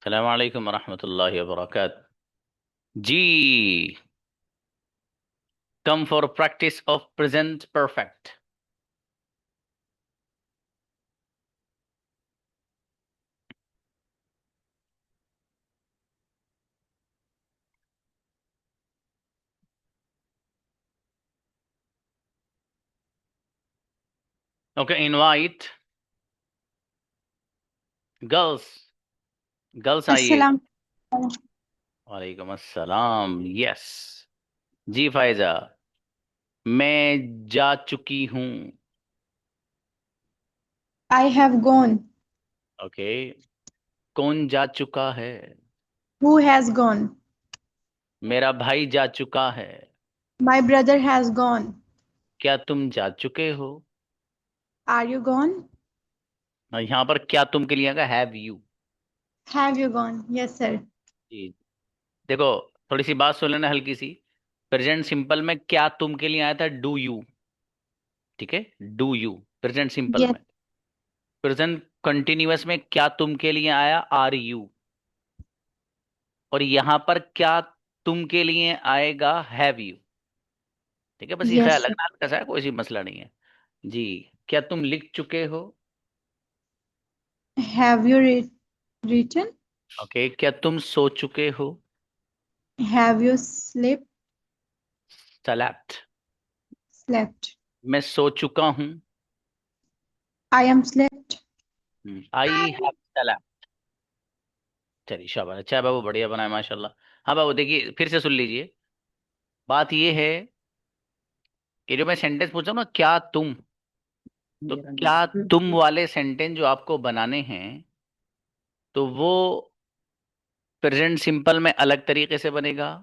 अस्सलाम वालेकुम रहमतुल्लाहि व बरकातहू। जी, come for practice of present perfect. Okay, invite girls. Girls आइए। अस्सलाम। वालेकुम अस्सलाम। यस। जी फायजा, मैं जा चुकी हूँ। I have gone. ओके, कौन जा चुका है? Who has gone. मेरा भाई जा चुका है। My brother has gone. क्या तुम जा चुके हो? Are you gone. यहाँ पर क्या तुम के लिए आएगा have you. Have you gone. Yes sir. जी, देखो, थोड़ी सी बात सुन लेना हल्की सी। प्रेजेंट सिंपल में क्या तुम के लिए आया था? Do you. ठीक है, do you present simple yes. में। प्रेजेंट कंटिन्यूअस में क्या तुम के लिए आया? Are you. और यहां पर क्या तुम के लिए आएगा? Have you. ठीक है, बस ये यस ख्याल सर। रखना, हल्का सा है, कोई सी मसला नहीं है। जी, क्या तुम लिख चुके हो? Have you written. ओके, क्या तुम सो चुके हो? Have you sleep slept. Slept. मैं सो चुका हूं। I am slept. I have slept. चलिए शाबाश, अच्छा है बाबू, बढ़िया बनाया माशाल्लाह। हाँ बाबू, देखिए फिर से सुन लीजिए। बात ये है कि जो मैं सेंटेंस पूछ रहा हूँ ना, क्या तुम, तो क्या तुम वाले सेंटेंस जो आपको बनाने हैं, तो वो प्रेजेंट सिंपल में अलग तरीके से बनेगा,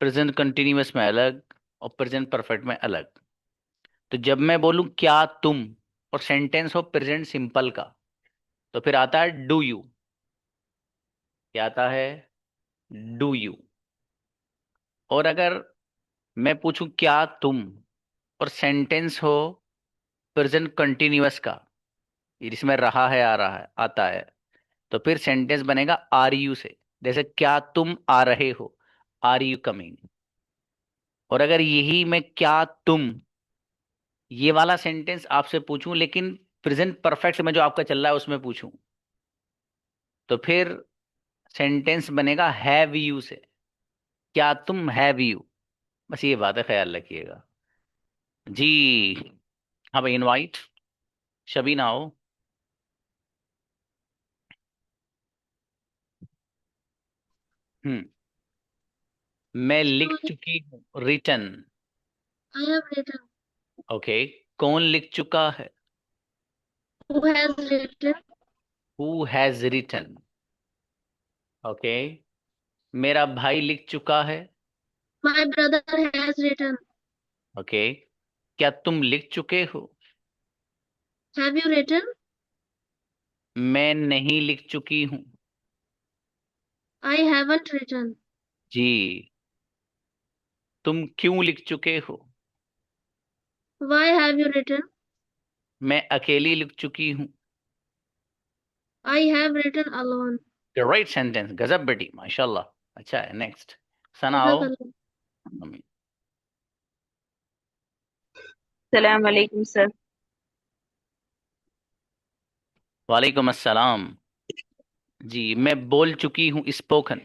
प्रेजेंट कंटिन्यूअस में अलग, और प्रेजेंट परफेक्ट में अलग। तो जब मैं बोलूं क्या तुम, और सेंटेंस हो प्रेजेंट सिंपल का, तो फिर आता है डू यू। क्या आता है? Do you. और अगर मैं पूछूं क्या तुम, और सेंटेंस हो प्रेजेंट कंटिन्यूअस का, जिसमें रहा है, आ रहा है, आता है, तो फिर सेंटेंस बनेगा आर यू से। जैसे क्या तुम आ रहे हो? Are you coming? और अगर यही मैं क्या तुम, ये वाला सेंटेंस आपसे पूछूं, लेकिन प्रेजेंट परफेक्ट में जो आपका चल रहा है उसमें पूछूं, तो फिर सेंटेंस बनेगा हैव यू से। क्या तुम हैव यू? बस ये बात है, ख्याल रखिएगा। जी। हाँ भाई, इनवाइट शबीना आओ। हम्म। मैं लिख Sorry, चुकी हूँ, written. I have written. Okay, कौन लिख चुका है? Who has written? Who has written. Okay, मेरा भाई लिख चुका है। My brother has written. Okay, क्या तुम लिख चुके हो? Have you written? मैं नहीं लिख चुकी हूँ। I haven't written. जी, तुम क्यों लिख चुके हो? Why have you written? मैं अकेली लिख चुकी हूँ। I have written alone. Right sentence, गजब बेटी, माशाल्लाह। अच्छा है, नेक्स्ट। सना आओ। Jazakallah. अमीन। सलाम वालेकुम सर। वालेकुम अस्सलाम। जी, मैं बोल चुकी हूँ, स्पोकन।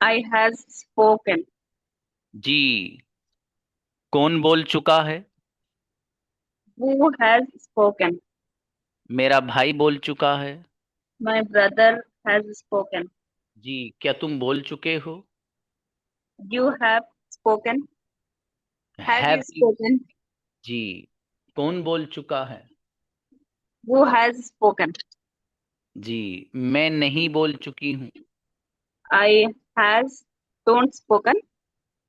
I has spoken. जी, कौन बोल चुका है? Who has spoken. मेरा भाई बोल चुका है। My brother has spoken. जी, क्या तुम बोल चुके हो? You have spoken. Have have you you. Spoken. जी, कौन बोल चुका है? Who has spoken. जी, मैं नहीं बोल चुकी हूँ। I has don't spoken.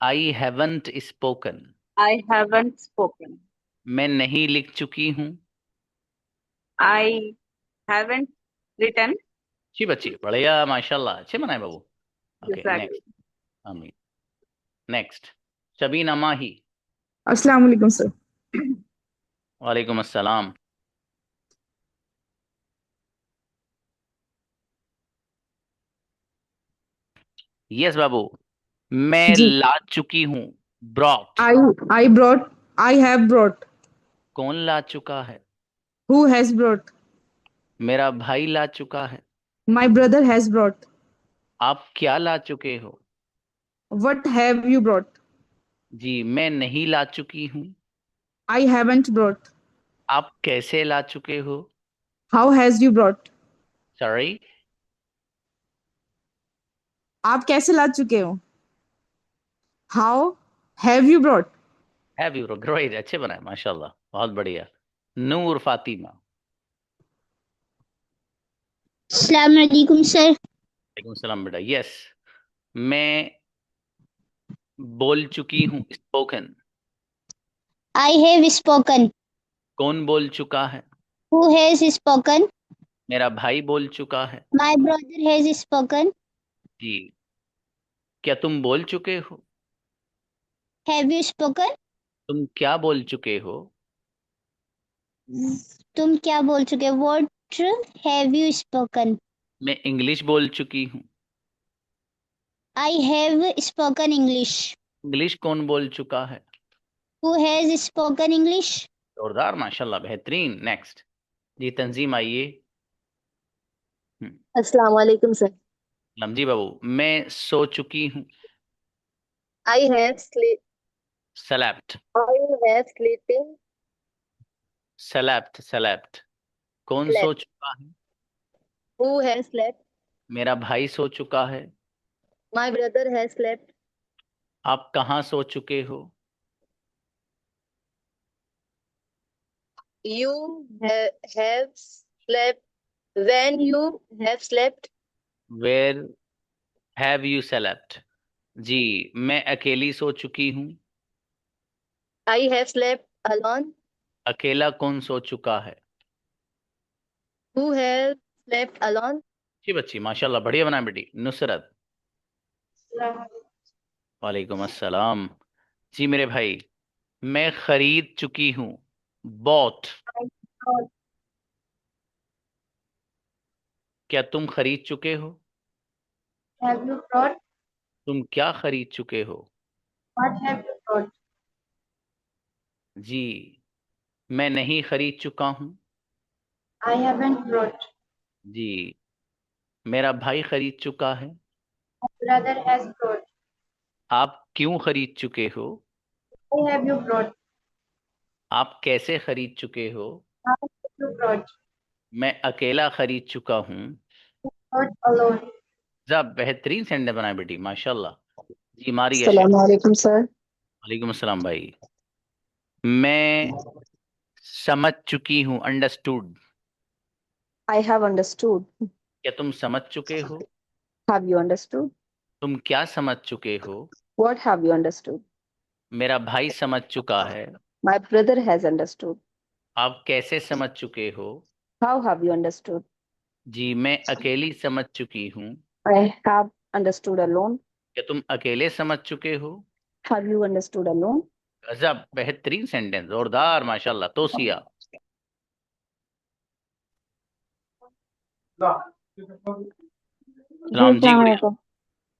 I haven't spoken. I haven't spoken. मैं नहीं लिख चुकी हूँ। I haven't written. जी बच्ची, बढ़िया माशाल्लाह, अच्छे बनाए बाबू। Okay, exactly. Next. Amin. Next, Shabina Mahi. अस्सलाम वालेकुम सर। वालेकुम अस्सलाम। यस बाबू। मैं जी। ला चुकी हूँ। Brought. I brought. I have brought. कौन ला चुका है? Who has brought? मेरा भाई ला चुका है। My brother has brought. आप क्या ला चुके हो? What have you brought? जी मैं नहीं ला चुकी हूँ। I haven't brought. आप कैसे ला चुके हो? How has you brought? Sorry. आप कैसे ला चुके हो? How have you brought? Have you great, अच्छे बनाए माशाल्लाह, बहुत बढ़िया। नूर फातिमा। अस्सलाम वालेकुम सर। वालेकुम सलाम बेटा। यस। मैं बोल चुकी हूँ। स्पोकन। I have spoken. कौन बोल चुका है? Who has spoken? मेरा भाई बोल चुका है। My brother has spoken. जी। क्या तुम बोल चुके हो? Have you spoken? तुम क्या बोल चुके हो? तुम क्या बोल चुके हो? What have you spoken? मैं इंग्लिश बोल चुकी हूँ। I have spoken English. English कौन बोल चुका है? Who has spoken English? जोरदार माशाल्लाह, बेहतरीन। नेक्स्ट। जी तंजीम आइए। अस्सलाम वालेकुम सर। लमजी बाबू। मैं सो चुकी हूँ। I have sleep. सलेप्ट। I have sleeping. सलेप्ट सलेप्ट। कौन सो Slept. चुका है? Who has slept? मेरा भाई सो चुका है। My brother has slept. आप कहाँ सो चुके हो? You have slept. When you have slept. Where have you slept? जी मैं अकेली सो चुकी हूँ। I have slept alone. अकेला कौन सो चुका है? Who has slept alone? जी बच्ची माशाल्लाह, बढ़िया बनाए बेटी। नुसरत। वालेकुम अस्सलाम। जी मेरे भाई। मैं खरीद चुकी हूँ। बॉट। क्या तुम खरीद चुके हो? Have you brought? तुम क्या खरीद चुके हो? What have you brought? जी मैं नहीं खरीद चुका हूँ। I haven't brought. जी मेरा भाई खरीद चुका है। Brother has brought. आप क्यों खरीद चुके हो? Why have you brought? आप कैसे खरीद चुके हो? How have you brought? मैं अकेला खरीद चुका हूँ। Brought alone. जब बेहतरीन सेंडे बनाए बेटी माशाल्लाह। जी मारिया शेख। अस्सलाम वालेकुम सर। वालेकुम अस्सलाम भाई। मैं समझ चुकी हूँ। अंडरस्टूड। I have understood. क्या तुम समझ चुके हो? Have you understood? तुम क्या समझ चुके हो? What have you understood? मेरा भाई समझ चुका है। My brother has understood. आप कैसे समझ चुके हो? How have you understood? जी मैं अकेली समझ चुकी हूँ। I have understood alone. क्या तुम अकेले समझ चुके हो? Have you understood alone? गजब, बेहतरीन सेंटेंस, जोरदार माशाल्लाह। तोसिया। जी सलाम जी अस्सलाम गुड़िया। वालेकुम।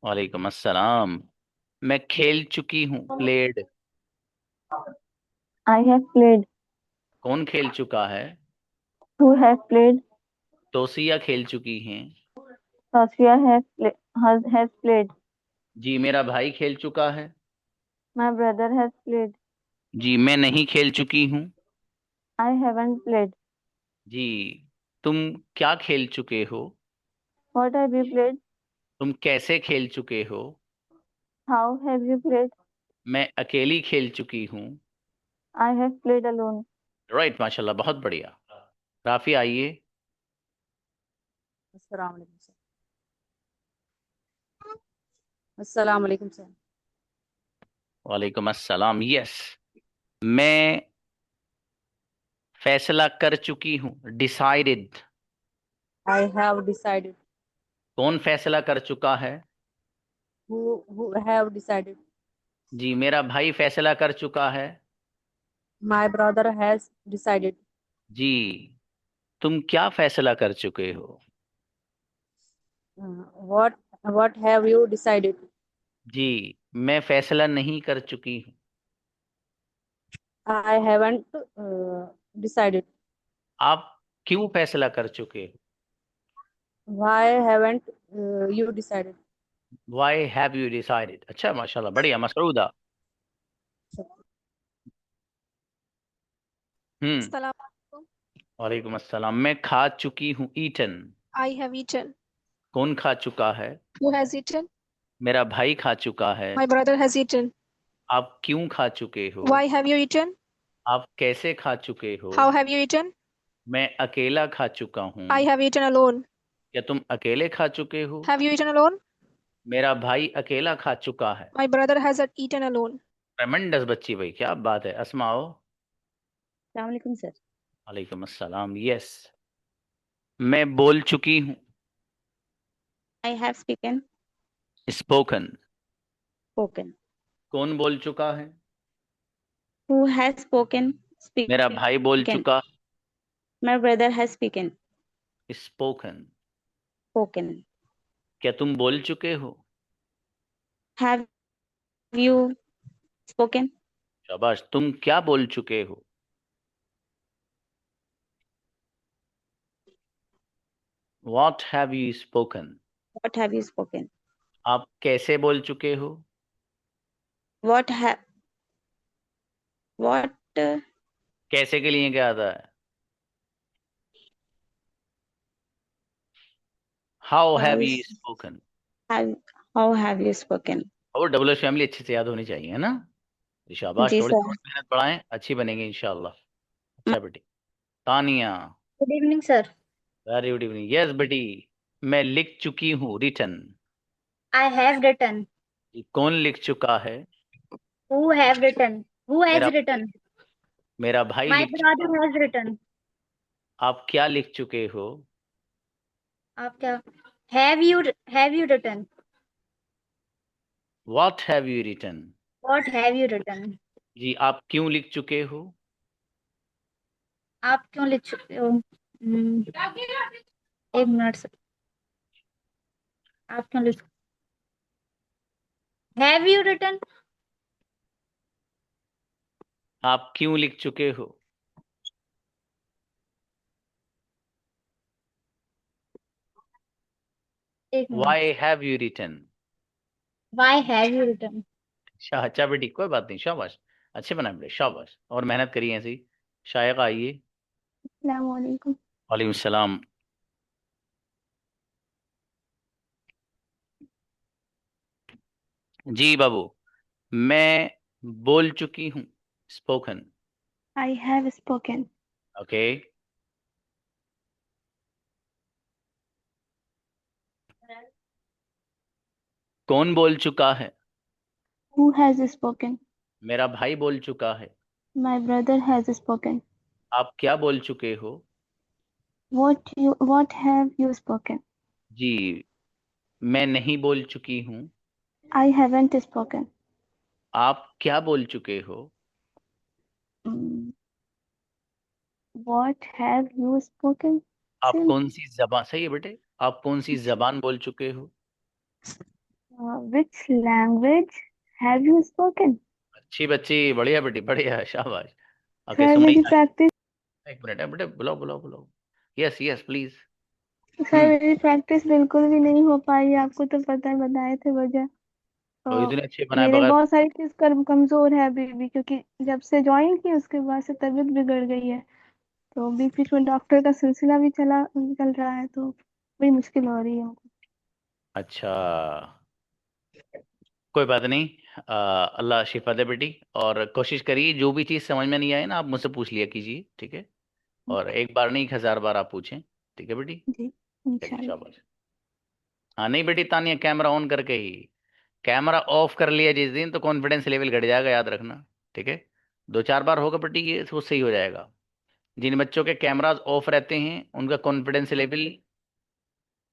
वालेकुम अस्सलाम। मैं खेल चुकी हूँ। प्लेड। I have played. कौन खेल चुका है? Who has played? तोसिया खेल चुकी हैं। Sofia has played. जी मेरा भाई खेल चुका है। My brother has played. जी मैं नहीं खेल चुकी हूँ। I haven't played. जी तुम क्या खेल चुके हो? What have you played? तुम कैसे खेल चुके हो? How have you played? मैं अकेली खेल चुकी हूँ। I have played alone. Right माशाल्लाह, बहुत बढ़िया। राफी आइए। अस्सलाम वालेकुम सर। अस्सलाम वालेकुम सर। वालेकुम अस्सलाम। यस। मैं फैसला कर चुकी हूँ। डिसाइडेड। I have decided. कौन फैसला कर चुका है? Who have decided? जी मेरा भाई फैसला कर चुका है। My brother has decided. जी तुम क्या फैसला कर चुके हो? What What have you decided? जी, मैं फैसला नहीं कर चुकी हूँ। I haven't decided. आप क्यों फैसला कर चुके हो? Why haven't you decided? Why have you decided? अच्छा, माशाल्लाह, बढ़िया। मसरूदा। Assalamualaikum. वालेकुम अस्सलाम। मैं खा चुकी हूँ, ईटन। I have eaten. कौन खा चुका है? Who has eaten? मेरा भाई खा चुका है। My brother has eaten. आप क्यों खा चुके हो? Why have you eaten? आप कैसे खा चुके हो? How have you eaten? मैं अकेला खा चुका हूँ। I have eaten alone. क्या तुम अकेले खा चुके हो? Have you eaten alone? मेरा भाई अकेला खा चुका है। My brother has eaten alone. ट्रेमेंडस बच्ची भाई, क्या बात है। अस्माओ। Assalamualaikum, sir. वालेकुम अस्सलाम। यस, मैं बोल चुकी हूँ। I have spoken. Spoken. Spoken. कौन बोल चुका है? Who has spoken? Speak. मेरा भाई बोल Spoken. चुका। My brother has spoken. Spoken. Spoken. क्या तुम बोल चुके हो? Have you spoken? शाबाश। तुम क्या बोल चुके हो? What have you spoken? What have you spoken? आप कैसे बोल चुके हो? What have what कैसे के लिए क्या आता है? How have you spoken? have how have you spoken? और डबल फैमिली अच्छे से याद होनी चाहिए, है ना? शाबाश, जी थोड़ी सर। और मेहनत बढ़ाएं, अच्छी बनेगी इंशाल्लाह। अच्छा बेटी। Tania. Good evening, sir. Very good evening. Yes बेटी, मैं लिख चुकी हूँ, रिटन। I have written. कौन लिख चुका है? Who have written? Who has मेरा written? मेरा भाई My लिख चुका। brother has written. आप क्या लिख चुके हो? आप क्या? Have you written? What have you written? What have you written? जी, आप क्यों लिख चुके हो? आप क्यों लिख चुके हो? एक मिनट सर। आप क्यों लिख? Have you written? आप क्यों लिख चुके हो? एक minute. Why have you written? Why have you written? अच्छा बेटी, कोई बात नहीं, शाबाश। अच्छे बनाए बेटे, शाबाश। और मेहनत करिए ऐसी। शायका आइए। Assalamualaikum. वालेकुम सलाम। जी बाबू, मैं बोल चुकी हूँ, spoken. I have spoken. Okay. कौन बोल चुका है? Who has spoken? मेरा भाई बोल चुका है। My brother has spoken. आप क्या बोल चुके हो? What have you spoken? जी, मैं नहीं बोल चुकी हूँ। I haven't spoken. आप क्या बोल चुके हो? Mm, What have you spoken? आप Sim- कौन सी जबान, सही है बेटे, आप कौन सी जबान बोल चुके हो? Which language have you spoken? अच्छी बच्ची, बढ़िया बेटी, बढ़िया, शाबाश। ओके, सर मेरी सुमैया। प्रैक्टिस एक मिनट है बेटे, बुलाओ बुलाओ बुलाओ। Yes yes please. सर मेरी प्रैक्टिस बिल्कुल भी नहीं हो पाई, आपको तो पता है, बताए थे वजह। तो तो इतने अच्छे बनाए मेरे बगैर। बहुत सारी चीज कमजोर है अभी भी, क्योंकि जब से ज्वाइन की उसके बाद से तबीयत बिगड़ गई है। तो बीच बीच में डॉक्टर का सिलसिला भी चल रहा है, तो बड़ी मुश्किल हो रही है हमको। अच्छा, कोई बात नहीं। अल्लाह शिफा दे बेटी। और कोशिश करिए, जो भी चीज़ समझ में नहीं आए ना, आप मुझसे पूछ लिया कीजिए, ठीक है? और एक बार नहीं, 1000 बार आप पूछें, ठीक है बेटी? जी चलिए, इंशाल्लाह। शाबाश। हाँ नहीं बेटी तानिया, कैमरा ऑन करके ही। कैमरा ऑफ कर लिया जिस दिन, तो कॉन्फिडेंस लेवल घट जाएगा, याद रखना, ठीक है? 2 4 बार होगा बेटी, ये वो सही हो जाएगा। जिन बच्चों के कैमराज ऑफ रहते हैं, उनका कॉन्फिडेंस लेवल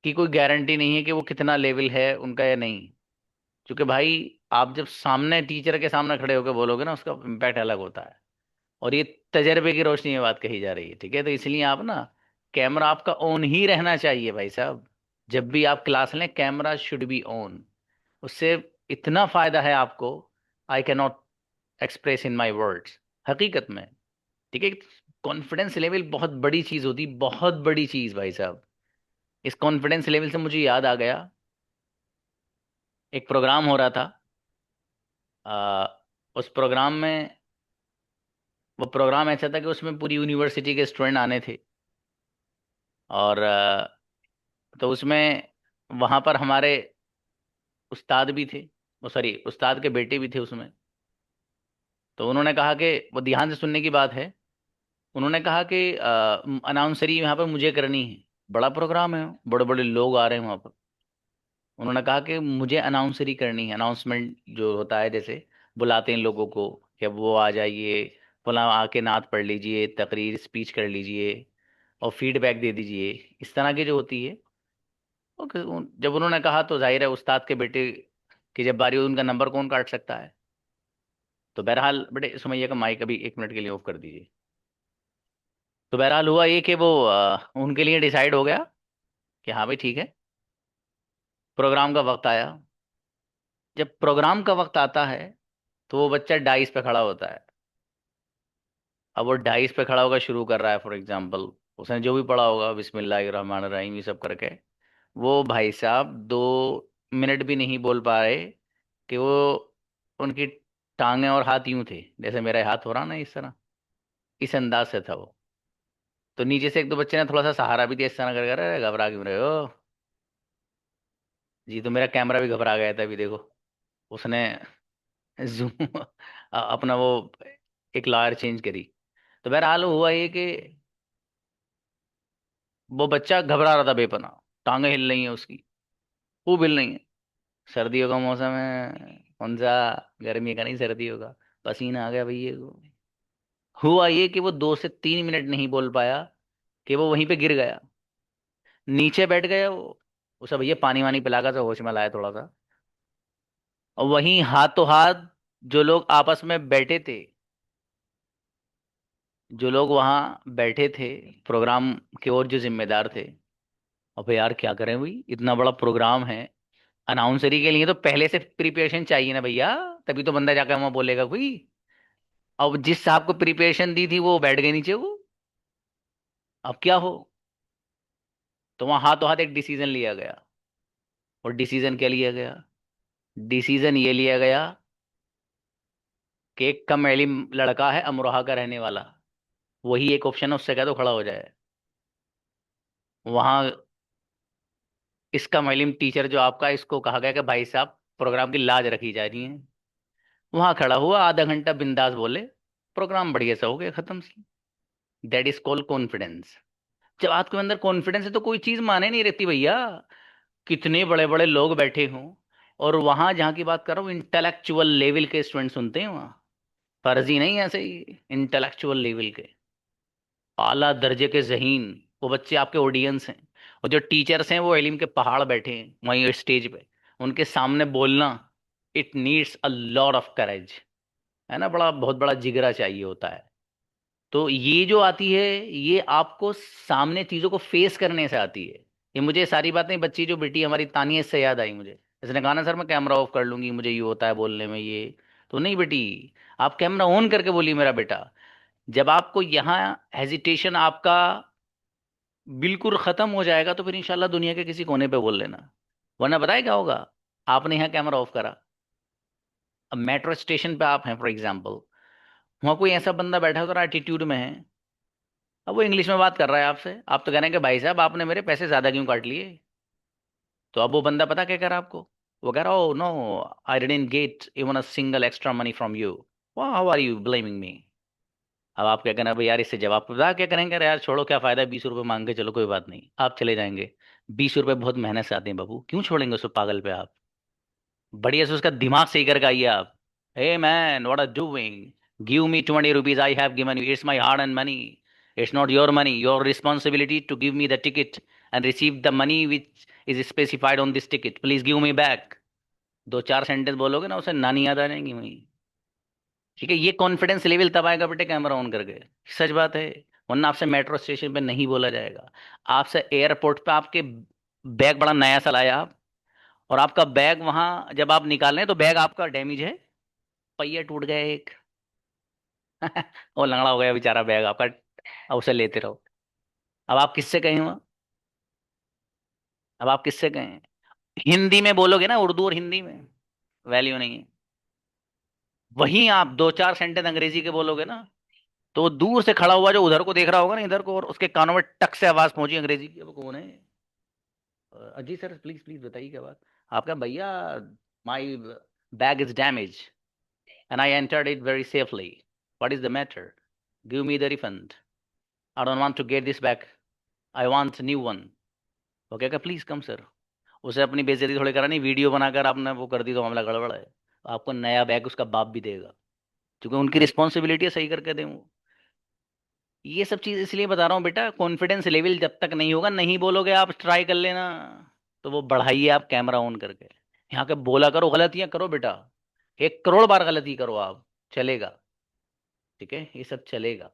की कोई गारंटी नहीं है कि वो कितना लेवल है उनका या नहीं। क्योंकि भाई, आप जब सामने टीचर के सामने खड़े होकर बोलोगे ना, उसका इम्पैक्ट अलग होता है। और ये तजर्बे की रोशनी में बात कही जा रही है, ठीक है? तो इसलिए आप ना, कैमरा आपका ऑन ही रहना चाहिए भाई साहब। जब भी आप क्लास लें कैमरा शुड बी ऑन। उससे इतना फायदा है आपको, I can not express in my words, हकीकत में। ठीक है, कॉन्फिडेंस लेवल बहुत बड़ी चीज होती, बहुत बड़ी चीज भाई साहब। इस कॉन्फिडेंस लेवल से मुझे याद आ गया, एक प्रोग्राम हो रहा था। आ, उस प्रोग्राम में, वो प्रोग्राम ऐसा था कि उसमें पूरी यूनिवर्सिटी के स्टूडेंट आने थे। और तो उसमें वहाँ पर हमारे उस्ताद भी थे, वो सॉरी उस्ताद के बेटे भी थे उसमें। तो उन्होंने कहा कि, वो ध्यान से सुनने की बात है, उन्होंने कहा कि अनाउंसरी यहाँ पर मुझे करनी है। बड़ा प्रोग्राम है, बड़े बड़े लोग आ रहे हैं वहाँ पर। उन्होंने कहा कि मुझे अनाउंसरी करनी है, अनाउंसमेंट जो होता है, जैसे बुलाते हैं लोगों को कि वो आ जाइए, फलां आके नात पढ़ लीजिए, तकरीर स्पीच कर लीजिए और फीडबैक दे दीजिए, इस तरह की जो होती है। ओके, जब उन्होंने कहा तो जाहिर है उस्ताद के बेटे की जब बारी हुई, उनका नंबर कौन काट सकता है। तो बहरहाल बेटे सुमैया का माइक अभी 1 मिनट के लिए ऑफ कर दीजिए। तो बहरहाल हुआ ये कि वो उनके लिए डिसाइड हो गया कि हाँ भाई ठीक है, प्रोग्राम का वक्त आया। जब प्रोग्राम का वक्त आता है तो वो बच्चा डाइस पे खड़ा होता है। अब वो डाइस पे खड़ा होकर शुरू कर रहा है, फॉर एग्जाम्पल उसने जो भी पढ़ा होगा, बिस्मिल्लाहिर्रहमानिर्रहीम ये सब करके, वो भाई साहब 2 मिनट भी नहीं बोल पा रहे कि वो, उनकी टांगें और हाथ यूं थे जैसे मेरा हाथ हो रहा ना, इस तरह, इस अंदाज से था वो। तो नीचे से एक दो बच्चे ने थोड़ा सा सहारा भी दिया, इस तरह कर कर, "अरे, घबरा क्यों रहे हो जी"। तो मेरा कैमरा भी घबरा गया था अभी, देखो उसने जूम अपना वो एक लायर चेंज करी। तो बहरहाल हुआ ये कि वो बच्चा घबरा रहा था बेपना, टांगे हिल रही हैं उसकी, खूब हिल रही हैं। सर्दियों का मौसम है, कौन सा गर्मी का नहीं, सर्दियों का, पसीना आ गया भैया को। हुआ ये कि वो 2 से 3 मिनट नहीं बोल पाया कि वो वहीं पे गिर गया, नीचे बैठ गया वो। उसे भैया पानी वानी पिलाकर से होश में लाया थोड़ा सा। और वहीं हाथों हाथ जो लोग आपस में बैठे थे, जो लोग वहां बैठे थे, प्रोग्राम के और जो जिम्मेदार थे, अब यार क्या करें भाई, इतना बड़ा प्रोग्राम है, अनाउंसरी के लिए तो पहले से प्रिपरेशन चाहिए ना भैया, तभी तो बंदा जाकर वहां बोलेगा कोई। अब जिस साहब को प्रिपरेशन दी थी वो बैठ गए नीचे वो, अब क्या हो। तो वहां हाथों हाथ एक डिसीजन लिया गया। और डिसीजन क्या लिया गया? डिसीजन ये लिया गया कि एक कम इल्म लड़का है अमरोहा का रहने वाला, वही एक ऑप्शन है, उससे कह दो खड़ा हो जाए। वहां इसका इल्म टीचर जो आपका, इसको कहा गया कि भाई साहब प्रोग्राम की लाज रखी जा रही है। वहां खड़ा हुआ, आधा घंटा बिंदास बोले, प्रोग्राम बढ़िया सा हो गया, खत्म सी। That is called confidence. जब आपके अंदर कॉन्फिडेंस है तो कोई चीज माने नहीं रहती भैया, कितने बड़े बड़े लोग बैठे हों। और वहां जहाँ की बात कर रहा हूँ, इंटेलेक्चुअल लेवल के स्टूडेंट सुनते हैं वहाँ, फर्जी नहीं, ऐसे ही इंटेलेक्चुअल लेवल के आला दर्जे के जहीन, वो बच्चे आपके ऑडियंस हैं। और जो टीचर्स हैं वो इल्म के पहाड़ बैठे हैं वहीं स्टेज पे, उनके सामने बोलना, it needs a lot of courage, है ना, बड़ा बहुत बड़ा जिगरा चाहिए होता है। तो ये जो आती है, ये आपको सामने चीजों को फेस करने से आती है। ये मुझे सारी बातें, बच्ची जो बेटी हमारी तानिया, इससे याद आई मुझे। इसने कहा ना सर मैं कैमरा ऑफ कर लूंगी, मुझे ये होता है बोलने में ये। तो नहीं बेटी, आप कैमरा ऑन करके बोलिए मेरा बेटा। जब आपको यहाँ हेजिटेशन आपका बिल्कुल खत्म हो जाएगा तो फिर इंशाल्लाह दुनिया के किसी कोने पे बोल लेना। वरना बताए क्या होगा, आपने यहाँ कैमरा ऑफ करा, अब मेट्रो स्टेशन पे आप हैं फॉर एग्जाम्पल, वहाँ कोई ऐसा बंदा बैठा है, थोड़ा एटीट्यूड में है, अब वो इंग्लिश में बात कर रहा है आपसे, आप तो कह रहे हैं कि भाई साहब आपने मेरे पैसे ज्यादा क्यों काट लिए। तो अब वो बंदा पता क्या कह रहा है आपको, वो कह रहा, oh no, I didn't get even a single extra money from you, how are you blaming me. अब आप क्या कहना भाई, यार इससे जवाब पता क्या करेंगे, अरे यार छोड़ो, क्या फायदा 20 रुपए मांग के, चलो कोई बात नहीं, आप चले जाएंगे। 20 रुपए बहुत मेहनत से आते हैं बाबू, क्यों छोड़ेंगे उसको पागल पे आप, बढ़िया से उसका दिमाग सही करके आइए आप। Hey man, what are doing, give me 20 rupees, I have given you, it's my hard and money, it's not your money, your responsibility to give me the ticket and receive the money which is specified on this ticket, please give me back. 2 4 sentence बोलोगे ना, उसे नानी याद आ जाएंगी वहीं। ठीक है, ये कॉन्फिडेंस लेवल तब आएगा बेटे कैमरा ऑन करके, सच बात है। वरना आपसे मेट्रो स्टेशन पे नहीं बोला जाएगा, आपसे एयरपोर्ट पे आपके बैग बड़ा नया सा लाया आप, और आपका बैग वहां जब आप निकाल रहे हैं तो बैग आपका डैमेज है, पहिए टूट गए एक। वो लंगड़ा हो गया बेचारा बैग आपका, अब उसे लेते रहो। अब आप किससे कहें वहाँ? अब आप किससे कहें? हिंदी में बोलोगे ना, उर्दू और हिंदी में वैल्यू नहीं है। वहीं आप दो चार सेंटेंस अंग्रेजी के बोलोगे ना, तो वो दूर से खड़ा हुआ जो उधर को देख रहा होगा ना, इधर को, और उसके कानों में टक से आवाज पहुंची अंग्रेजी की, अब कौन है? अजी सर, प्लीज प्लीज बताइए क्या बात। आपका भैया, my bag is damage and I entered it very safely, what is the matter, give me the refund, I don't want to get this back, I want new one. वो कहेगा please come sir. उसे अपनी बेइज्जती थोड़ी करानी, video बनाकर आपने वो कर दी तो मामला गड़बड़ है। आपको नया बैग उसका बाप भी देगा, क्योंकि उनकी रिस्पॉन्सिबिलिटी है सही करके दें वो। ये सब चीज इसलिए बता रहा हूँ बेटा, कॉन्फिडेंस लेवल जब तक नहीं होगा, नहीं बोलोगे आप ट्राई कर लेना, तो वो बढ़ाइए आप कैमरा ऑन करके। यहाँ के बोला करो, गलतियां करो बेटा, 1 करोड़ बार गलती करो आप, चलेगा, ठीक है, ये सब चलेगा,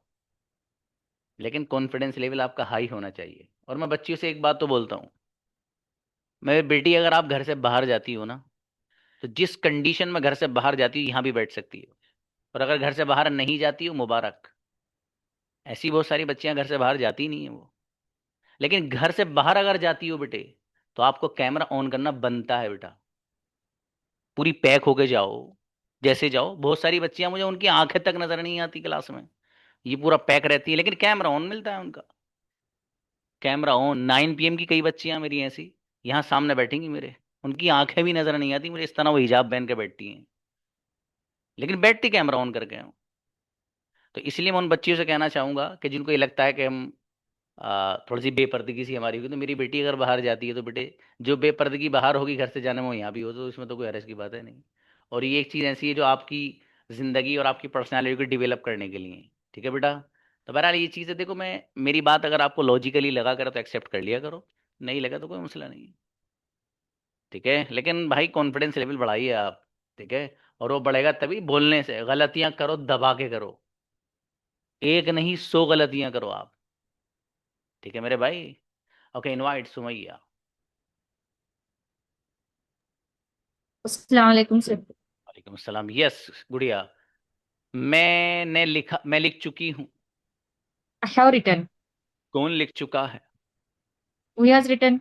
लेकिन कॉन्फिडेंस लेवल आपका हाई होना चाहिए। और मैं बच्चियों से एक बात तो बोलता हूँ, मेरी बेटी, अगर आप घर से बाहर जाती हो ना, तो जिस कंडीशन में घर से बाहर जाती हो यहाँ भी बैठ सकती हो, और अगर घर से बाहर नहीं जाती हो, मुबारक। ऐसी बहुत सारी बच्चियां घर से बाहर जाती नहीं है वो। लेकिन घर से बाहर अगर जाती हो बेटे, तो आपको कैमरा ऑन करना बनता है बेटा। पूरी पैक होके जाओ, जैसे जाओ। बहुत सारी बच्चियां मुझे उनकी आंखें तक नजर नहीं आती क्लास में, ये पूरा पैक रहती है, लेकिन कैमरा ऑन मिलता है उनका। कैमरा ऑन, 9 PM की कई बच्चियां मेरी ऐसी यहाँ सामने बैठेंगी मेरे, उनकी आंखें भी नजर नहीं आती मुझे, इस तरह वो हिजाब पहन के बैठती हैं, लेकिन बैठती कैमरा ऑन करके हैं। तो इसलिए मैं उन बच्चियों से कहना चाहूंगा कि जिनको ये लगता है कि हम थोड़ी सी बेपर्दगी सी हमारी होगी, तो मेरी बेटी अगर बाहर जाती है तो बेटे, जो बेपर्दगी बाहर होगी घर से जाने में, वो यहाँ भी हो, तो इसमें तो कोई हरज की बात है नहीं। और ये एक चीज़ ऐसी है जो आपकी ज़िंदगी और आपकी पर्सनैलिटी को डिवेलप करने के लिए है, ठीक है बेटा। तो बहरहाल ये चीज़ें देखो, मैं, मेरी बात अगर आपको लॉजिकली लगा करे तो एक्सेप्ट कर लिया करो, नहीं लगा तो कोई मसला नहीं है, ठीक है। लेकिन भाई कॉन्फिडेंस लेवल बढ़ाइए आप, ठीक है। और वो बढ़ेगा तभी बोलने से, गलतियां करो दबा के करो, एक नहीं 100 गलतियां करो आप, ठीक है मेरे भाई। Okay, invite Sumaiya. अस्सलाम वालेकुम सर। वालेकुम अस्सलाम। यस गुड़िया, मैंने लिखा, मैं लिख चुकी हूँ। I have written. कौन लिख चुका है? Who has written?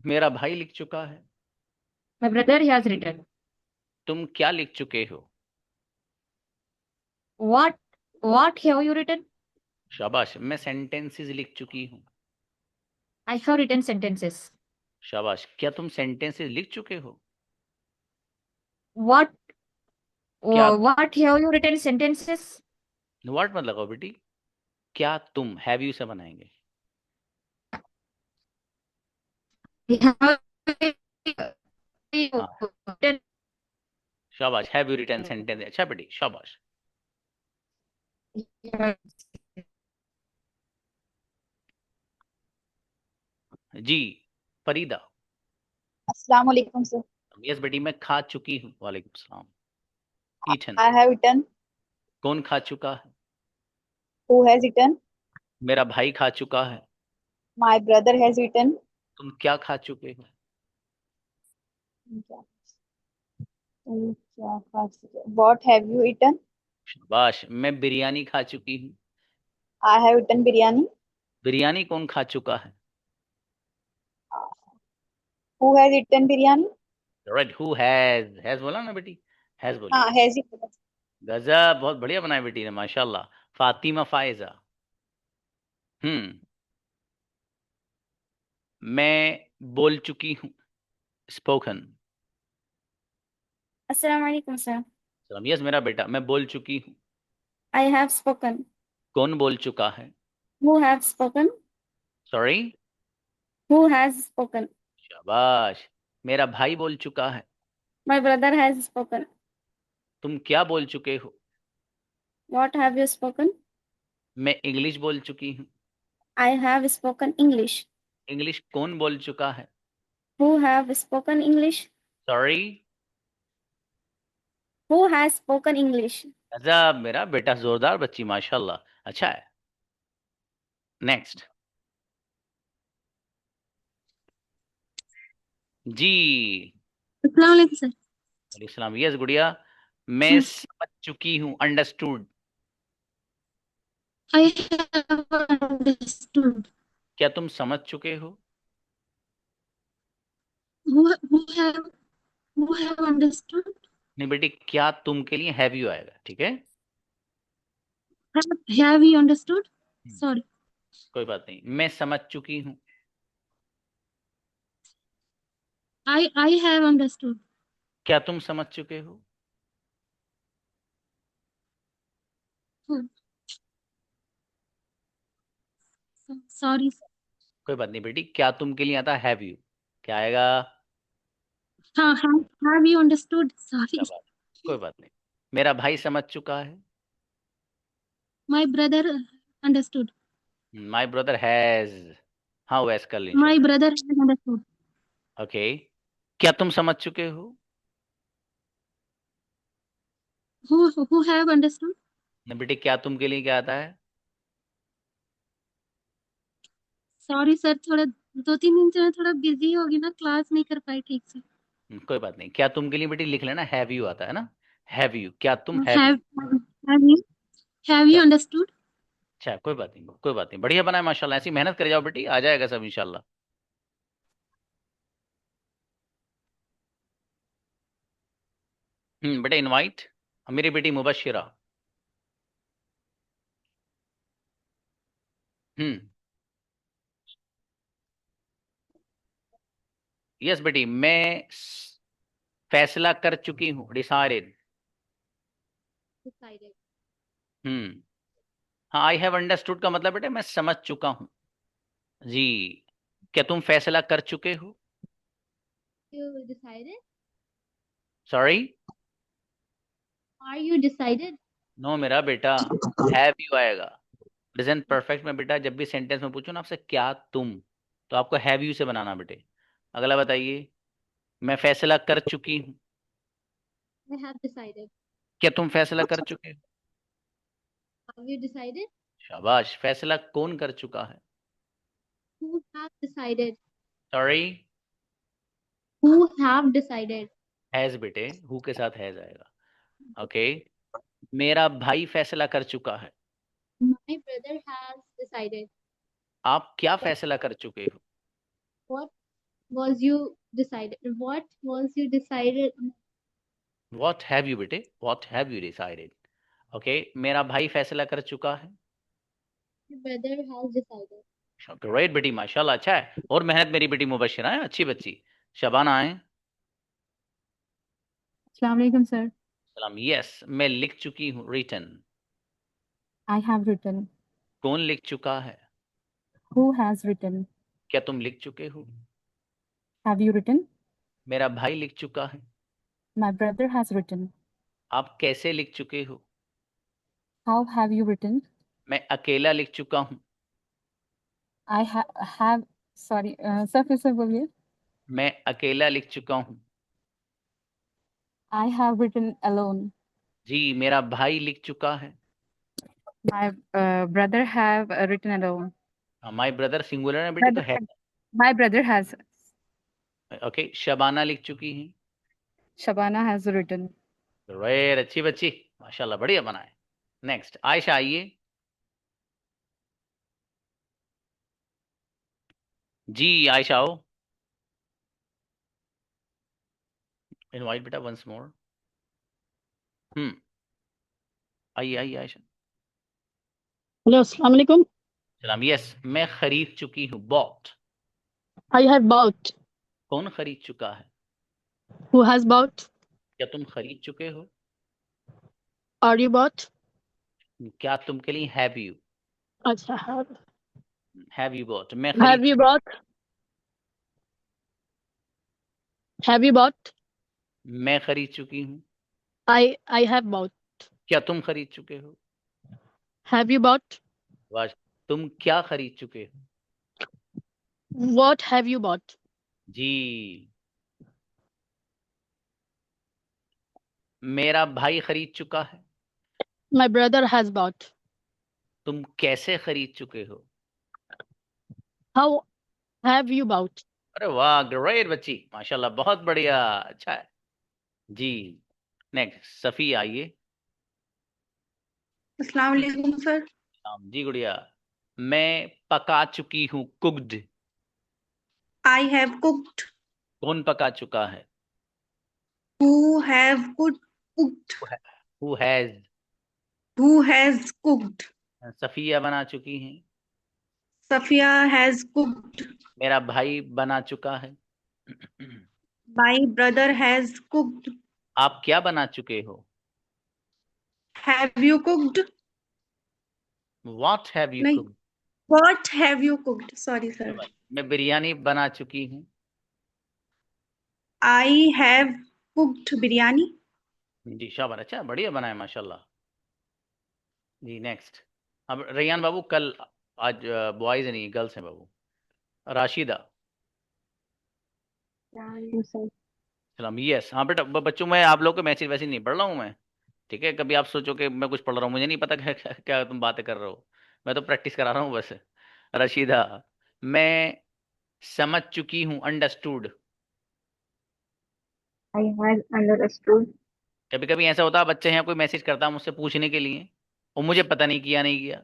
मेरा भाई लिख चुका है। My brother has written. तुम क्या लिख चुके हो? What have you written? शाबाश, मैं सेंटेंसेस लिख चुकी हूँ। I have written sentences. शाबाश, क्या तुम सेंटेंसेस लिख चुके हो? What क्या? what have you written sentences? What मत लगाओ बेटी, क्या तुम, हैव यू से बनाएंगे। Have हाँ, you written? शाबाश, हैव यू रिटन सेंटेंस, अच्छा बेटी शाबाश। जी, फरीदा। अस्सलाम वालेकुम सर। यस बेटी, मैं खा चुकी हूँ। वालेकुम सलाम। ईटन। I have eaten. कौन खा चुका है? Who has eaten? मेरा भाई खा चुका है। My brother has eaten. तुम क्या खा चुके हो? What have you eaten? शाबाश, मैं बिरयानी खा चुकी हूँ। I have eaten biryani. Biryani कौन खा चुका है? Who has eaten biryani? Right, who has बोला ना बेटी, हैज बोली। हाँ, has eaten. गजब, बहुत बढ़िया बनाया बेटी ने, माशाल्लाह। फातिमा फायजा। मैं बोल चुकी हूँ। स्पोकन। अस्सलाम वालेकुम सर। यस मेरा बेटा, मैं बोल चुकी हूँ। I have spoken. कौन बोल चुका है? Who have spoken? Sorry. Who has spoken? शाबाश, मेरा भाई बोल चुका है। My brother has spoken. तुम क्या बोल चुके हो? What have you spoken? मैं इंग्लिश बोल चुकी हूँ। I have spoken English. English कौन बोल चुका है? Who have spoken English? Sorry. Who has spoken English? गजब, मेरा बेटा जोरदार बच्ची, माशाल्लाह, अच्छा है। नेक्स्ट। जी। अस्सलाम वालेकुम सर। इस्लाम। यस गुड़िया, मैं समझ चुकी हूँ, अंडरस्टूड। I have understood. क्या तुम समझ चुके हो? Who have understood? नहीं बेटी, क्या तुम के लिए हैव यू आएगा, ठीक है? Have you understood? Sorry. कोई बात नहीं, मैं समझ चुकी हूँ। I have understood. क्या तुम समझ चुके हो? Sorry. कोई बात नहीं बेटी, क्या तुम के लिए आता हैव यू, क्या आएगा? हाँ, have you understood? Sorry. क्या बात, कोई बात नहीं। मेरा भाई समझ चुका है। My brother understood. My brother has. हाँ वैस कर लीजिए। My brother has understood. Okay, क्या तुम समझ चुके हो? Who have understood? नहीं बेटी, क्या तुम के लिए क्या आता है? Sorry सर, थोड़ा 2-3 दिन से मैं थोड़ा बिजी होगी ना, क्लास नहीं कर पाई ठीक से। कोई बात नहीं, क्या तुम के लिए बेटी लिख लेना, हैव यू आता है ना, हैव यू, क्या तुम have Have you. you have you understood? अच्छा कोई बात नहीं, कोई बात नहीं, बढ़िया बनाए माशाल्लाह, ऐसी मेहनत कर जाओ बेटी, आ जाएगा सब इंशाल्लाह। बेटा इनवाइट मेरी बेटी मुबशिरा। हम्म। यस बेटी, मैं फैसला कर चुकी हूँ, डिसाइडेड। Decided. हाँ, आई हैव अंडरस्टूड का मतलब बेटा मैं समझ चुका हूँ। जी, क्या तुम फैसला कर चुके हो? You decided? Sorry, Are you decided? No मेरा बेटा, हैव यू आएगा। प्रेजेंट परफेक्ट में बेटा जब भी सेंटेंस में पूछो ना आपसे क्या तुम, तो आपको हैव यू से बनाना बेटे। अगला बताइए, मैं फैसला कर चुकी हूँ। I have decided. क्या तुम फैसला कर चुके हो? Have you decided? शाबाश, फैसला कौन कर चुका है? Who have decided? Sorry, Who have decided? Has बेटे, हु के साथ हैज आएगा। ओके, मेरा भाई फैसला कर चुका है। My brother has decided. आप क्या फैसला कर चुके हो? What was you decided? What was you decided? What have you बेटे, what have you decided. Okay, मेरा भाई फैसला कर चुका है। My brother has decided. Great बेटी माशाल्लाह, अच्छा है, और मेहनत मेरी बेटी मुबशिरा है, अच्छी बच्ची। शबाना आए। अस्सलाम वालेकुम सर। सलाम। यस, मैं लिख चुकी हूँ, रिटन। I have written. कौन लिख चुका है? Who has written? क्या तुम लिख चुके हो? Have you written? मेरा भाई लिख चुका है। My brother has written. आप कैसे लिख चुके हो? How have you written? मैं अकेला लिख चुका हूँ। I have sorry सर फिर से बोलिए। मैं अकेला लिख चुका हूँ। I have written alone. जी, मेरा भाई लिख चुका है। My brother have written alone. My brother singular है बेटी, तो है। My brother has. Okay, Shabana लिख चुकी है। Shabana has written. रेर, अच्छी बच्ची माशाल्लाह, बढ़िया बनाए। नेक्स्ट आयशा आइए। जी आयशा आओ। इनवाइट बेटा वंस मोर। आइए आइए आयशा। हेलो अस्सलाम वालेकुम। सलाम। यस, मैं खरीद चुकी हूँ, बॉट। I have bought. कौन खरीद चुका है? Who has bought? क्या तुम खरीद चुके हो? Are you bought? क्या तुम के लिए हैव यू? अच्छा, हैव यू बॉट, मैं हैव खरीद you bought? Have you bought? मैं खरीद चुकी हूँ। I have bought. क्या तुम खरीद चुके हो? Have you bought? वाह, तुम क्या खरीद चुके हो? What have you bought? जी, मेरा भाई खरीद चुका है। My brother has bought. तुम कैसे खरीद चुके हो? How have you bought? अरे वाह, ग्रेट बच्ची, माशाल्लाह, बहुत बढ़िया, अच्छा है जी। नेक्स्ट सफी आइए। अस्सलाम वालेकुम सर। जी गुड़िया, मैं पका चुकी हूँ, कुक्ड। I have cooked. कौन पका चुका है? Who have cooked. Who has? Who has cooked. Safiya बना चुकी हैं। Safiya has cooked. मेरा भाई बना चुका है। My brother has cooked. आप क्या बना चुके हो? Have you cooked. What have you नहीं, cooked? What have you cooked, sorry sir. मैं बिरयानी बना चुकी हूँ। I have cooked biryani. जी शाबाश, अच्छा, बढ़िया बनाया माशाल्लाह जी। नेक्स्ट, अब रैयान बाबू, कल आज बॉयज नहीं गर्ल्स हैं बाबू। राशिदा। सलाम, यस, हाँ बेटा, बच्चों मैं आप लोग को मैसेज वैसे नहीं पढ़ रहा हूँ मैं, ठीक है? कभी आप सोचो कि मैं कुछ पढ़ रहा हूँ, मुझे नहीं पता क्या क्या, क्या तुम बातें कर रहे हो, मैं तो प्रैक्टिस करा रहा हूँ बस। रशीदा, मैं समझ चुकी हूँ, अंडरस्टूड। I had understood. कभी कभी ऐसा होता है, बच्चे हैं, कोई मैसेज करता है मुझसे पूछने के लिए और मुझे पता नहीं किया नहीं किया,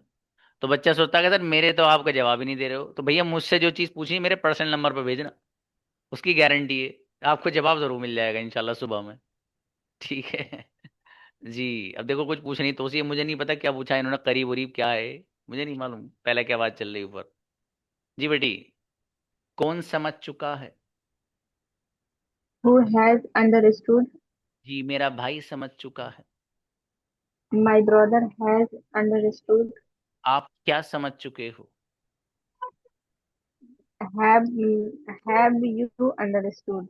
तो बच्चा सोचता है कि सर मेरे तो आपका जवाब ही नहीं दे रहे हो, तो भैया मुझसे जो चीज़ पूछनी मेरे पर्सनल नंबर पर भेजना, उसकी गारंटी है आपको जवाब जरूर मिल जाएगा इंशाल्लाह सुबह में, ठीक है? जी, अब देखो कुछ पूछनी तो उसी, मुझे नहीं पता क्या पूछा इन्होंने, करीब वरीब क्या है मुझे नहीं मालूम, पहले क्या बात चल रही ऊपर। जी बेटी, कौन समझ चुका है? Who has understood? जी, मेरा भाई समझ चुका है। My brother has understood. आप क्या समझ चुके हो? Have have you understood?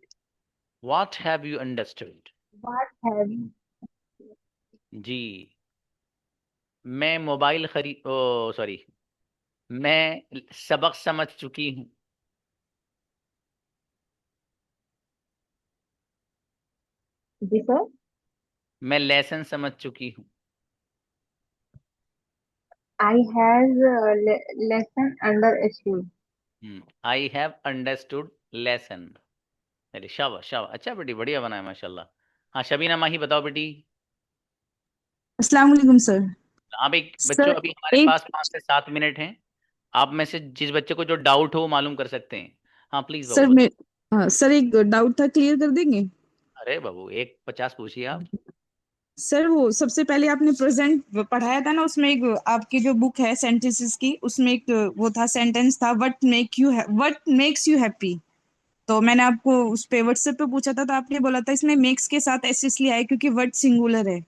What have you understood? What have you? जी, मैं मोबाइल खरीद ओ सॉरी, मैं सबक समझ चुकी हूँ। जी सर। मैं लेसन समझ चुकी हूँ। I has lesson understood. I have understood lesson. अरे शाबाश शाबाश, अच्छा बेटी, बढ़िया बनाया माशाल्लाह। हाँ शबीना माही, बताओ बेटी। अस्सलाम वालेकुम सर। आप एक बच्चों, सर अभी हमारे एक पास 5 से 7 मिनट हैं, आप में से जिस बच्चे को जो डाउट हो वो मालूम कर सकते हैं। हाँ प्लीज बाबू सर बताओ। मैं हाँ सर, एक डाउट था, क्लियर कर देंगे? अरे बाबू, एक 50 पूछिए आप। सर वो सबसे पहले आपने प्रेजेंट पढ़ाया था ना, उसमें एक आपकी जो बुक है सेंटेंसेस की, उसमें एक वो था, सेंटेंस था, व्हाट मेक्स यू हैप्पी। तो मैंने आपको उस पे व्हाट्सएप पे पूछा था, तो आपने बोला था इसमें मेक्स के साथ एस इसलिए आया क्योंकि वर्ड सिंगुलर है।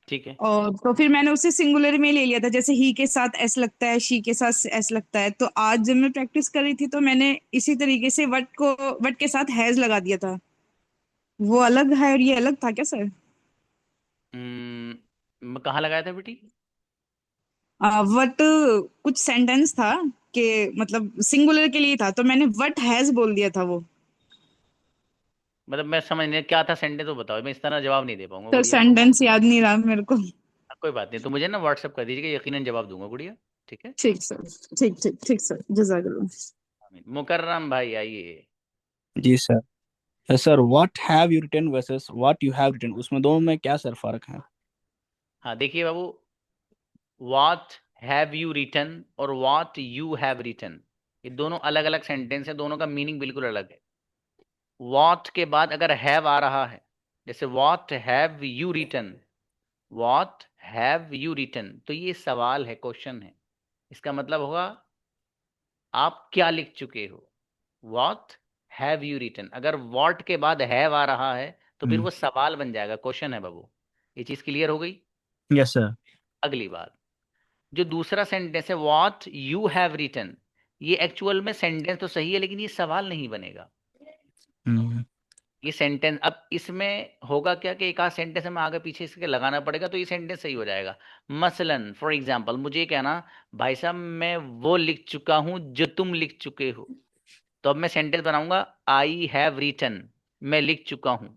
ठीक है। और तो फिर मैंने उसे सिंगुलर में ले लिया था, जैसे ही के साथ एस लगता है, शी के साथ एस लगता है। तो आज जब मैं प्रैक्टिस कर रही थी तो मैंने इसी तरीके से वट के साथ हैज लगा दिया था। वो अलग है और ये अलग था क्या सर? कहाँ लगाया था बेटी? वट कुछ सेंटेंस था कि मतलब सिंगुलर के लिए था, तो मैंने वट हैज बोल दिया था वो। मतलब मैं समझ नहीं क्या था सेंटेंस, तो बताओ, मैं इस तरह जवाब नहीं दे पाऊंगा सर गुड़िया। सेंटेंस याद नहीं रहा मेरे को। कोई बात नहीं, तो मुझे ना व्हाट्सअप कर दीजिएगा, यकीनन जवाब दूंगा गुड़िया, ठीक है? ठीक सर, ठीक ठीक ठीक सर, जज़ाकल्लाह। आमीन। मुकर्रम भाई आइए। जी sir. Sir what have you written versus what you have written, उसमें दोनों में क्या सर फर्क है? हाँ देखिए बाबू, व्हाट हैव यू रिटन और व्हाट यू हैव रिटन, ये दोनों अलग अलग सेंटेंस है, दोनों का मीनिंग बिल्कुल अलग है। व्हाट के बाद अगर हैव आ रहा है, जैसे what have you written, what have you written, तो ये सवाल है, क्वेश्चन है, इसका मतलब होगा आप क्या लिख चुके हो। व्हाट हैव यू रिटन, अगर व्हाट के बाद हैव आ रहा है तो फिर वो सवाल बन जाएगा, क्वेश्चन है बाबू। ये चीज क्लियर हो गई? Yes sir. अगली बात, जो दूसरा सेंटेंस है व्हाट यू हैव रिटन, ये एक्चुअल में सेंटेंस तो सही है लेकिन ये सवाल नहीं बनेगा। ये सेंटेंस, अब इसमें होगा क्या कि एक आध सेंटेंस में आगे पीछे इसके लगाना पड़ेगा तो ये सेंटेंस सही हो जाएगा। मसलन फॉर एग्जांपल मुझे ये कहना, भाई साहब मैं वो लिख चुका हूं जो तुम लिख चुके हो, तो अब मैं सेंटेंस बनाऊंगा आई हैव रिटन, मैं लिख चुका हूं,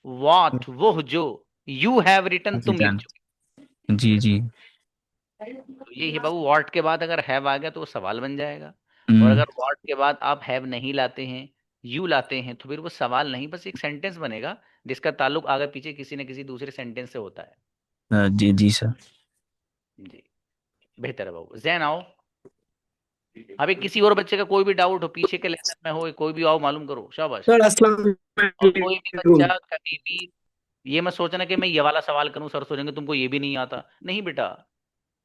व्हाट वो जो, यू हैव रिटन तुम लिख चुके। जी जी। तो ये है बाबू, व्हाट के बाद अगर हैव आ गया तो वो सवाल बन जाएगा, और अगर व्हाट के बाद आप हैव नहीं लाते हैं, यू लाते हैं, तो फिर वो सवाल नहीं बस एक सेंटेंस बनेगा जिसका ताल्लुक आगे पीछे किसी न किसी दूसरे सेंटेंस से होता है। जी जी सर। जी बेहतर है बाबू। जैन आओ। अभी किसी और बच्चे का कोई भी डाउट हो, पीछे के लेसन में हो, कोई भी आओ मालूम करो, शाबाश। सर अस्सलाम और कोई भी वालेकुम। बच्चा कभी भी ये मत सोचना कि मैं ये वाला सवाल करूं, सर सोचेंगे तुमको ये भी नहीं आता। नहीं बेटा,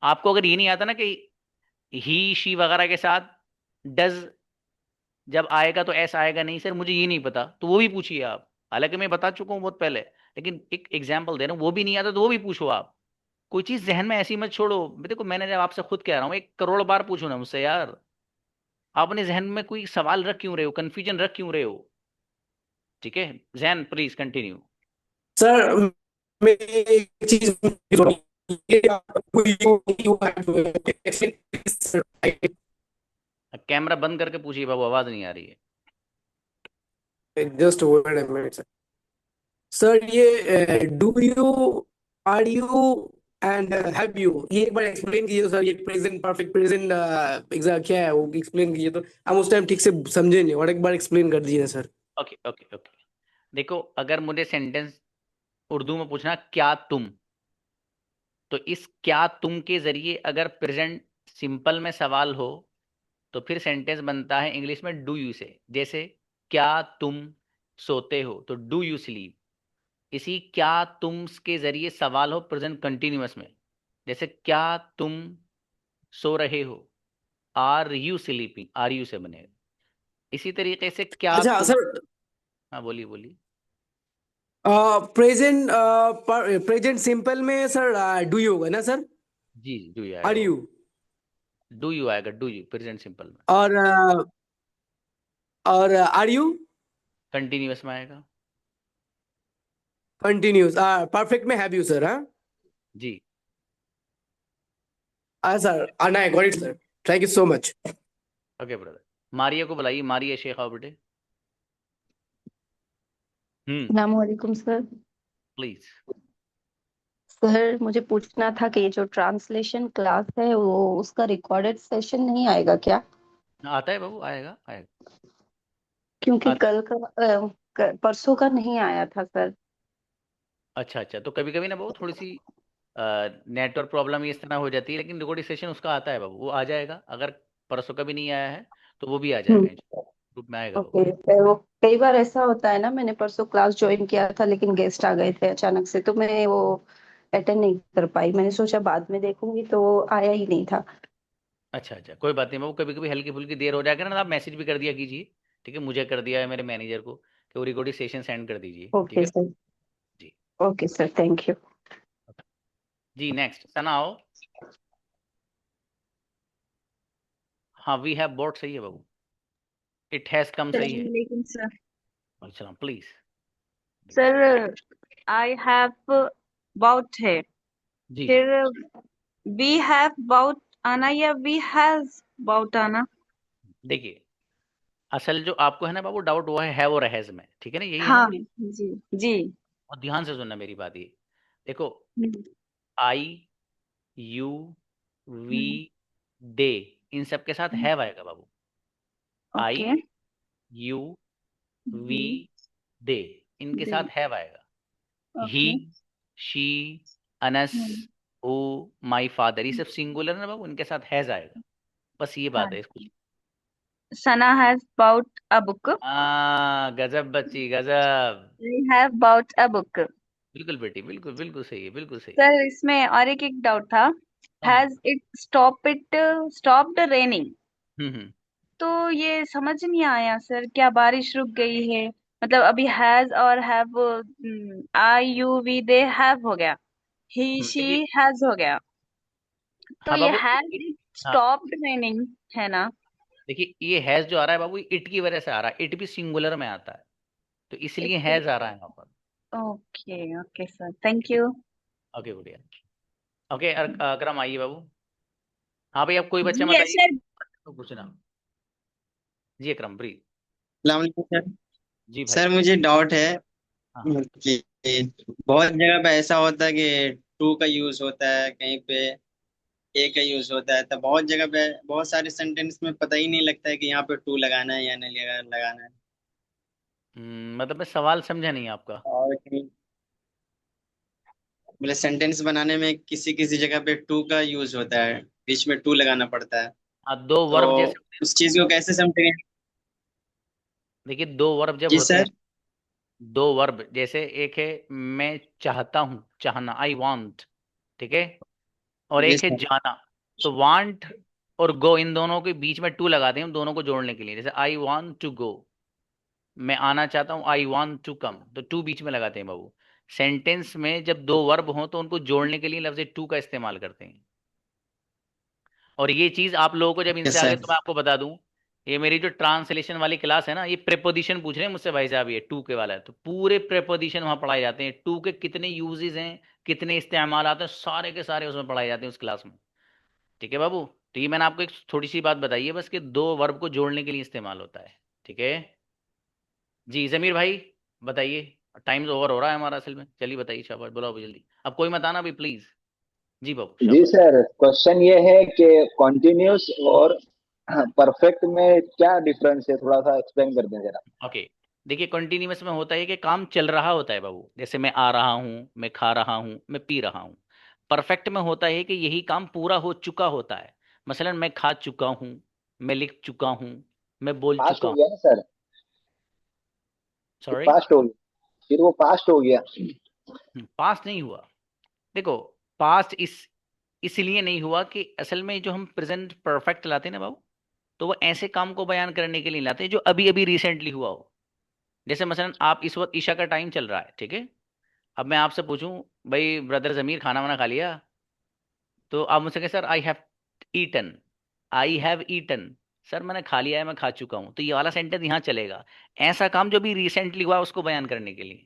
आपको अगर ये नहीं आता ना कि ही शी वगैरह के साथ डज जब आएगा तो एस आएगा, नहीं सर मुझे ये नहीं पता, तो वो भी पूछिए आप। हालांकि मैं बता चुका हूँ बहुत पहले, लेकिन एक एग्जाम्पल दे रहा हूँ, वो भी नहीं आता तो वो भी पूछो आप। कोई चीज जहन में ऐसी मत छोड़ो। देखो मैंने जब आपसे खुद कह रहा हूँ, 1 करोड़ बार पूछो ना मुझसे यार, आप अपने जहन में कोई सवाल रख क्यों रहे हो, कंफ्यूजन रख क्यों रहे हो? ठीक है जैन, प्लीज कंटिन्यू। सर मैं एक चीज ये आपको कैमरा बंद करके पूछिए बाबू, आवाज नहीं आ रही है। Just wait a minute sir. Sir ये do you, are you and have you, ये एक बार एक्सप्लेन कीजिए सर। ये प्रेजेंट परफेक्ट प्रेजेंट एग्जैक्ट क्या है वो एक्सप्लेन कीजिए, तो हम उस टाइम ठीक से समझे नहीं, और एक बार एक्सप्लेन कर दीजिए सर। Okay okay okay. देखो अगर मुझे सेंटेंस उर्दू में पूछना क्या तुम, तो इस क्या तुम के जरिए अगर प्रेजेंट सिंपल में सवाल हो तो फिर सेंटेंस बनता है इंग्लिश में डू यू से। जैसे क्या तुम सोते हो, तो डू यू स्लीप। इसी क्या तुम के जरिए सवाल हो प्रेजेंट कंटिन्यूअस में, जैसे क्या तुम सो रहे हो, are you sleeping, are you से बनेगा। इसी तरीके से क्या अच्छा तुम, सर, हाँ बोलिए बोलिए। प्रेजेंट प्रेजेंट सिंपल में सर डू यू होगा ना सर? जी डू यू आर आएगा, यू, डू यू आएगा, डू यू प्रेजेंट सिंपल में। और आर यू कंटिन्यूअस में आएगा। कंटिन्यूस, परफेक्ट में हैव यू सर? हाँ जी सर, आना है, got it sir, thank you so much. Okay brother. Maria को बुलाइए, मारिया शेख आओ बेटे। अस्सलामुअलैकुम सर। प्लीज। सर मुझे पूछना था कि ये जो ट्रांसलेशन क्लास है वो उसका रिकॉर्डेड सेशन नहीं आएगा क्या? आता है बाबू, आएगा आएगा। क्योंकि कल का परसों का नहीं आया था सर। अच्छा अच्छा, तो कभी कभी ना बाबू थोड़ी सी नेटवर्क प्रॉब्लम इस तरह हो जाती है, लेकिन रिकॉर्डिंग सेशन उसका आता है बाबू, वो आ जाएगा। अगर परसों का भी नहीं आया है तो वो भी आ जाएगा, ग्रुप में आएगा बाबू। ओके सर, वो कई बार ऐसा होता है ना, मैंने परसों क्लास ज्वाइन किया था लेकिन गेस्ट आ गए थे अचानक से, तो मैं वो अटेंड नहीं कर पाई। मैंने सोचा बाद में देखूंगी तो वो आया ही नहीं था। अच्छा अच्छा, कोई बात नहीं बाबू, कभी कभी हल्की फुल्की देर हो जाएगा ना, तो आप मैसेज भी कर दिया कीजिए। ठीक है, मुझे कर दिया है मेरे मैनेजर को कि वो रिकॉर्डिंग सेशन सेंड कर दीजिए। ठीक ओके है सर। जी। Okay sir, thank you. जी नेक्स्ट सना आओ। हाँ वी हैव बोट सही है बाबू, इट हैज कम सही है। Assalamualaikum, sir. अच्छा please. Sir, I have bought है, जी फिर we have bought आना या we has bought आना? देखिए, असल जो आपको है ना बाबू डाउट हुआ है और हैज में, ठीक है ना, यही है हाँ ना। जी जी। और ध्यान से सुनना मेरी बात, ये देखो हम्म, आई यू वी दे इन सब के साथ हैव आएगा बाबू। I okay. You we they इनके दे, साथ हैव आएगा। He okay. शी अनस हु माई फादर, ये सब सिंगुलर ना बाबू, इनके साथ हैज आएगा। बस ये बात हाँ, है इसको। Sana has bought a book. गजब बच्ची गजब, I have bought a book. बिल्कुल बेटी, बिल्कुल बिल्कुल सही है, बिल्कुल सही। सर इसमें और एक डाउट था, हाँ has it stopped raining? हम्म। तो ये समझ नहीं आया सर, क्या बारिश रुक गई है? मतलब अभी हैज और have, I you we they have हो गया, ही शी देखिए हैज हो गया, तो हाँ ये बाबू, हैज इट हाँ स्टॉप्ड रेनिंग है ना? देखिए ये हैज जो आ रहा है बाबू, इट की वजह से आ रहा है, इट भी सिंगुलर में आता है, तो इसलिए हैज आ रहा है यहाँ पर। Okay okay sir, thank you. Okay गुड़िया। ओके अकरम आइए बाबू। हाँ भाई, अब कोई बच्चा जी मत आइए सर। तो पूछना। जी अकरम प्लीज। सलामकुम सर। जी भाई। सर मुझे डाउट है हाँ कि बहुत जगह पे ऐसा होता है कि टू का यूज होता है कहीं पे ए का यूज होता है, तो बहुत जगह पे बहुत सारे सेंटेंस में पता ही नहीं लगता है कि यहाँ पे टू लगाना है या नहीं लगाना है। मतलब मैं सवाल समझा नहीं आपका। और कहीं मतलब सेंटेंस बनाने में किसी किसी जगह पे टू का यूज होता है, बीच में टू लगाना पड़ता है, हाँ, दो तो वर्ब जैसे होते हैं। उस चीज को कैसे समझेंगे? देखिए, दो वर्ब जब जी होते हैं, सर। दो वर्ब जैसे एक है मैं चाहता हूँ, चाहना, आई वांट, ठीक है, और जी एक है सर। जाना। तो वांट और गो, इन दोनों के बीच में टू लगाते हैं हम दोनों को जोड़ने के लिए। जैसे आई वांट टू गो, मैं आना चाहता हूँ, आई वांट टू कम, तो टू बीच में लगाते हैं बाबू। सेंटेंस में जब दो वर्ब हो तो उनको जोड़ने के लिए लफ्ज टू का इस्तेमाल करते हैं। और ये चीज आप लोगों को जब इनसे यस आगे, सर। तो मैं आपको बता दूं, ये मेरी जो ट्रांसलेशन वाली क्लास है ना, ये प्रेपोजिशन पूछ रहे हैं मुझसे भाई साहब, ये टू के वाला है, तो पूरे प्रेपोजिशन वहां पढ़ाए जाते हैं। टू के कितने यूजेस हैं, कितने इस्तेमाल आते हैं, सारे के सारे उसमें पढ़ाए जाते हैं उस क्लास में। ठीक है बाबू। तो ये मैंने आपको एक थोड़ी सी बात बताई है बस, कि दो वर्ब को जोड़ने के लिए इस्तेमाल होता है। ठीक है जी। जमीर भाई बताइए, टाइम ओवर हो रहा है हमारा असल में। चलिए बताइए, शाबाश, बोलो अभी जल्दी, अब कोई मत आना अभी प्लीज। जी बाबू, जी शाबाश। सर, क्वेश्चन ये है कि कॉन्टिन्यूस और परफेक्ट में क्या डिफरेंस है, थोड़ा सा एक्सप्लेन कर दें जरा। ओके, देखिए कंटिन्यूअस में होता है कि काम चल रहा होता है बाबू, जैसे मैं आ रहा हूँ, मैं खा रहा हूँ, मैं पी रहा हूँ। परफेक्ट में होता है कि यही काम पूरा हो चुका होता है। मसलन मैं खा चुका हूँ, मैं लिख चुका हूँ, मैं बोल पास्ट चुका हो हूँ। गया ना सर, सॉरी, पास्ट हो गया, फिर वो पास्ट हो गया। पास्ट नहीं हुआ। देखो, पास्ट इसलिए नहीं हुआ कि असल में जो हम प्रेजेंट परफेक्ट लाते हैं ना बाबू, तो वो ऐसे काम को बयान करने के लिए लाते हैं जो अभी अभी रिसेंटली हुआ हो। जैसे मसलन आप इस वक्त ईशा का टाइम चल रहा है, ठीक है, अब मैं आपसे पूछूं, भाई ब्रदर जमीर खाना वाना खा लिया, तो आप मुझसे कहें sir I have eaten, I have eaten, sir मैंने खा लिया है, मैं खा चुका हूं, तो ये वाला सेंटेंस यहाँ चलेगा। ऐसा काम जो भी रिसेंटली हुआ उसको बयान करने के लिए।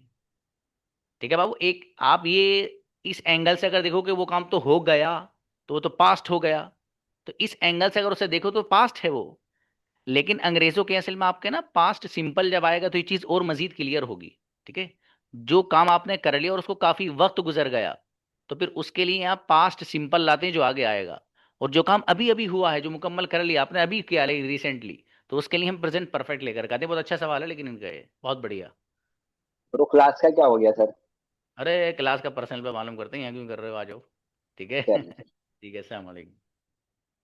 ठीक है बाबू, एक आप ये इस एंगल से अगर देखो कि वो काम तो हो गया, तो वो तो पास्ट हो गया, तो इस एंगल से अगर उसे देखो तो पास्ट है वो। लेकिन अंग्रेजों के असल में आपके ना पास्ट सिंपल जब आएगा तो ये चीज और मजीद क्लियर होगी। ठीक है, जो काम आपने कर लिया और उसको काफी वक्त गुजर गया, तो फिर उसके लिए आप पास्ट सिंपल लाते हैं जो आगे आएगा। और जो काम अभी अभी हुआ है, जो मुकम्मल कर लिया आपने अभी किया रिसेंटली, तो उसके लिए हम प्रेजेंट परफेक्ट लेकर के आते हैं। बहुत अच्छा सवाल है लेकिन इनका, ये बहुत बढ़िया। तो क्लास का क्या हो गया सर? अरे क्लास का पर्सनल पे मालूम करते हैं, यहाँ क्यों कर रहे हो, आ जाओ। ठीक है चलिए। ठीक है, अस्सलाम वालेकुम।